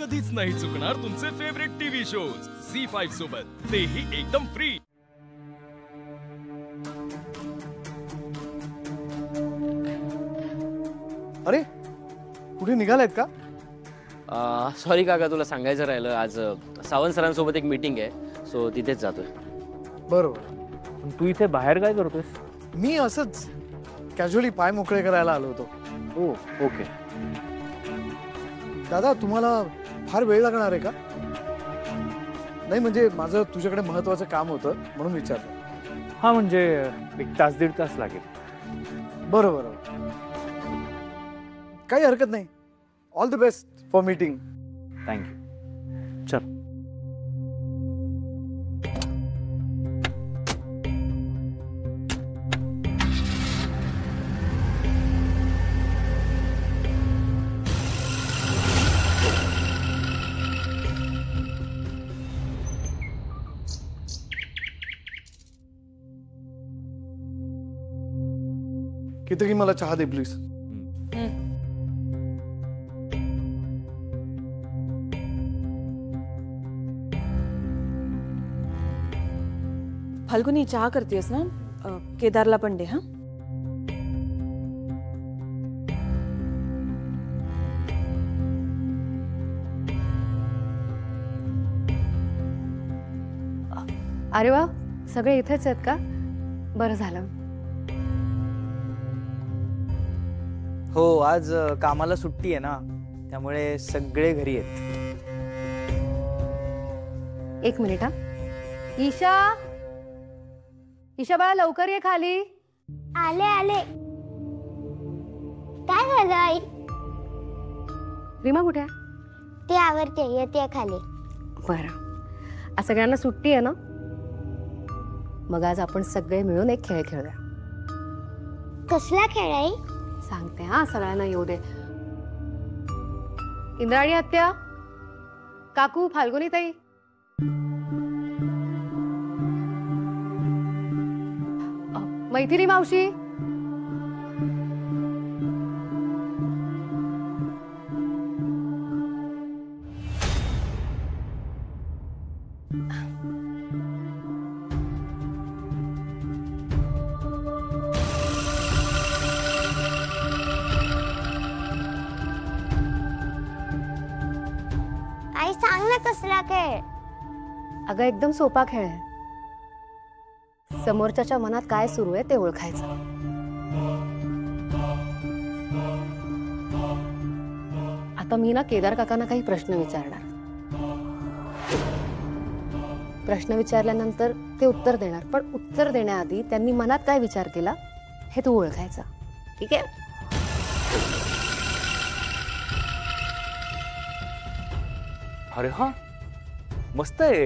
कधीच नाही चुकणार तुमचे फेवरेट टीव्ही शोज झी5 सोबत, तेही एकदम फ्री। अरे कुठे निघालायत का? सॉरी काका, तुला सांगायचं राहिलं, आज सावंत सरांसोबत एक मीटिंग आहे, सो तिथेच जातोय। बरोबर। तू इथे बाहेर काय करतोयस? मी असंच कॅज्युअली पाय मोकळे करायला आलो होतो। ओ ओके। दादा तुम्हाला फार वेळ लागणार आहे का? नाही म्हणजे माझं तुझ्याकडे महत्त्वाचं काम होतं म्हणून विचारलं। हा म्हणजे एक तास दीड तास लागेल। बरोबर, काही हरकत नाही। All the best for meeting. Thank you. चल। किती मला चहा दे प्लीज। फाल्गुनी चहा करतेस ना? केदारला पण दे। हा अरे वा, सगळे इथेच आहेत का? बरं झालं। हो, आज कामाला सुट्टी आहे ना, त्यामुळे सगळे घरी आहेत। एक मिनिट हा। ईशा, ईशा बाळा लवकर ये खाली। आले आले। काय झालं आई? रीमा कुठे आहे? ती आवरते, येते खाली। बरं, आज सगळ्यांना सुट्टी आहे ना, मग आज आपण सगळे मिळून एक खेळ खेळूया। कसला खेळ आई? सांगते हा, सगळ्यांना येऊ दे। इंद्राणी आत्या, काकू, फाल्गुनी ताई, मैथिली मावशी, आई सांग ना कसला खेळ? अगं एकदम सोपा खेळ आहे। समोरच्याच्या मनात काय सुरू आहे ते ओळखायचं। आता मी ना केदार काकांना काही प्रश्न विचारणार। प्रश्न विचारल्यानंतर ते उत्तर देणार, पण उत्तर देण्याआधी त्यांनी मनात काय विचार केला हे तू ओळखायचं, ठीक आहे? अरे हा, मस्त आहे।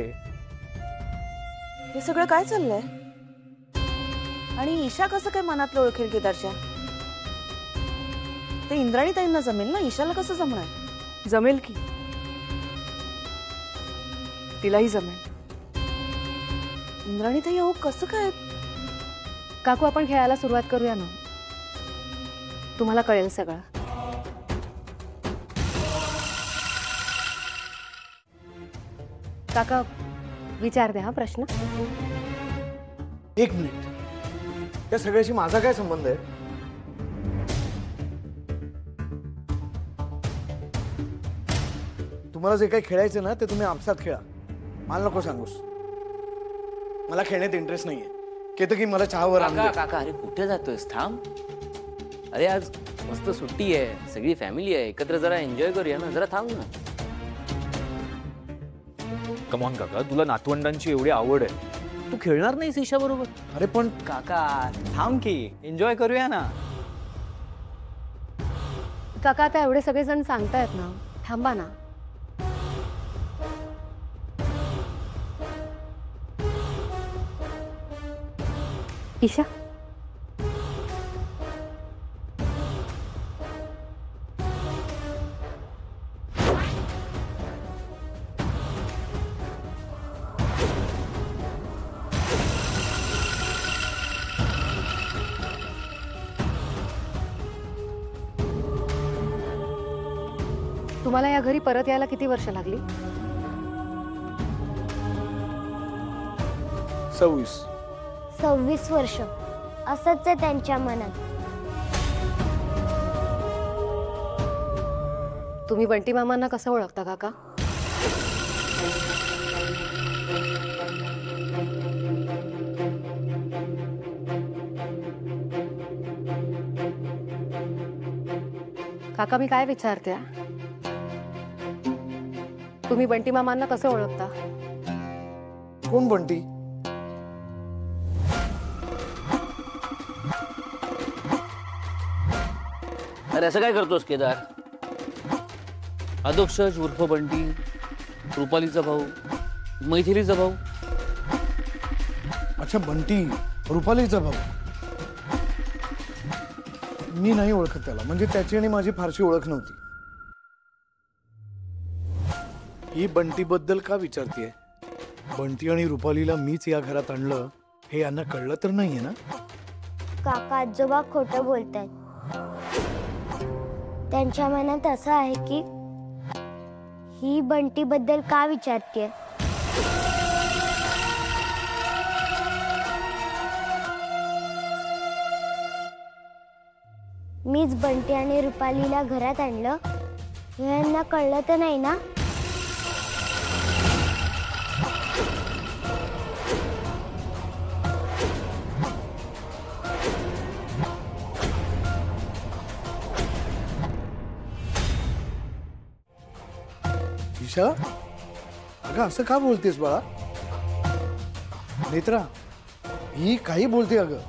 हे सगळं काय चाललंय? आणि ईशा कसं काय मनातलं ओळखेल केदारच्या? ते इंद्राणी ताईंना जमेल ना, ईशाला कसं जमणार? जमेल की, तिलाही जमेल। इंद्राणी ताई अहो कसं काय? काकू आपण खेळायला सुरुवात करूया ना, तुम्हाला कळेल सगळं। काका विचारते हा प्रश्न। एक मिनिट, या सगळ्याशी माझा काय संबंध आहे? तुम्हाला जे काही खेळायचं ना ते तुम्ही आपसात खेळा, मला नको सांगूस। मला खेळण्यात इंटरेस्ट नाहीये। केतकी मला चहावर आणून काका दे। काका, अरे कुठे जातोयस? थांब। अरे आज मस्त सुट्टी आहे, सगळी फॅमिली आहे, एकत्र जरा एन्जॉय करूया ना, जरा थांब ना। कमॉन काका, तुला नातवंडांची एवढी आवड आहे, तू खेळणार नाहीस ईशा बरोबर? अरे पण काका थांब की, एन्जॉय करूया ना। काका आता एवढे सगळेजण सांगतायत ना, थांबा ना। ईशा, तुम्हाला या घरी परत यायला किती वर्ष लागली? 26 वर्ष असंच आहे त्यांच्या मनात. तुम्ही बंटी मामांना कसं ओळखता काका? काका मी काय विचारते? तुम्ही बंटी मामांना कसं ओळखता? कोण बंटी? अरे असं काय करतोस केदार? अधोक्षज उर्फ बंटी, रुपालीचा भाऊ, मैथिलीचा भाऊ. अच्छा, बंटी रुपालीचा भाऊ. मी नाही ओळखत त्याला, म्हणजे त्याची आणि माझी फारशी ओळख नव्हती. ही बंटी बद्दल का विचारतीये? बंटी आणि रुपालीला मीच या घरात आणलं हे यांना कळलं तर नाहीये ना? काका आजोबा खोटं बोलतायत. त्यांच्या मनात असं आहे की ही बंटी बद्दल का विचारतीये. मीच बंटी आणि रुपालीला घरात आणलं हे यांना कळलं तर नाही ना? ईशा, अगं असं का बोलतेस बाळा? नेत्रा, ही काही बोलते अगं.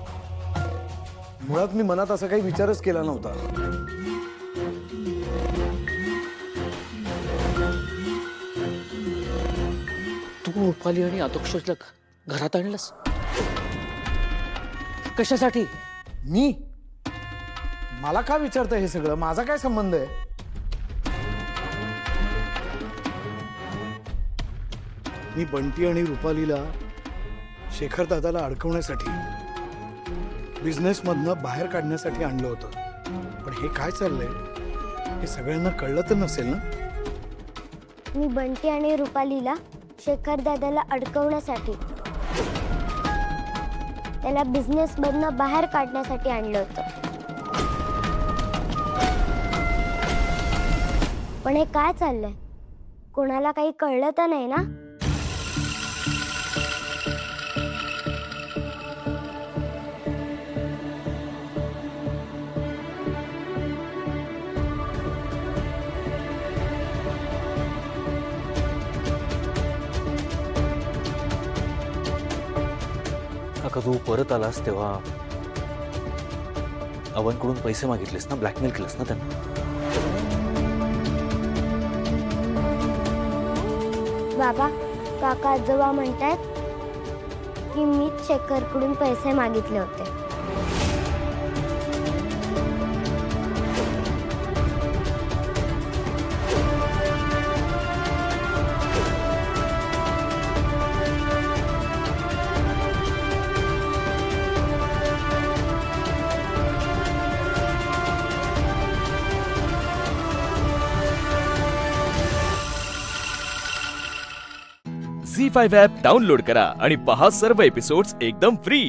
मुळात मी मनात असा काही विचारच केला नव्हता. तू रुपाली आणि अधोक्षजला घरात आणलंस कशासाठी? मी? मला का विचारतं हे सगळं? माझा काय संबंध आहे? मी बंटी आणि रुपालीला शेखर दादाला अडकवण्यासाठी, बिझनेस मधनं बाहेर काढण्यासाठी आणलं होतं. पण हे काय चाललंय हे सगळ्यांना कळलं तर नसेल ना? मी बंटी आणि रुपालीला शेखर दादाला अडकवण्यासाठी, त्याला बिझनेस मधनं बाहेर काढण्यासाठी आणलं होतं. पण हे काय चाललंय? कोणाला काही कळलं तर नाही ना? काका तू परत आलास तेव्हा अवनकडून पैसे मागितलेस ना, ब्लॅकमेल केलंस ना त्यांना? बाबा, काका आजोबा म्हणतात की मीच शेखरकडून पैसे मागितले होते. झी5 ॲप डाउनलोड करा आणि पहा सर्व एपिसोड्स एकदम फ्री.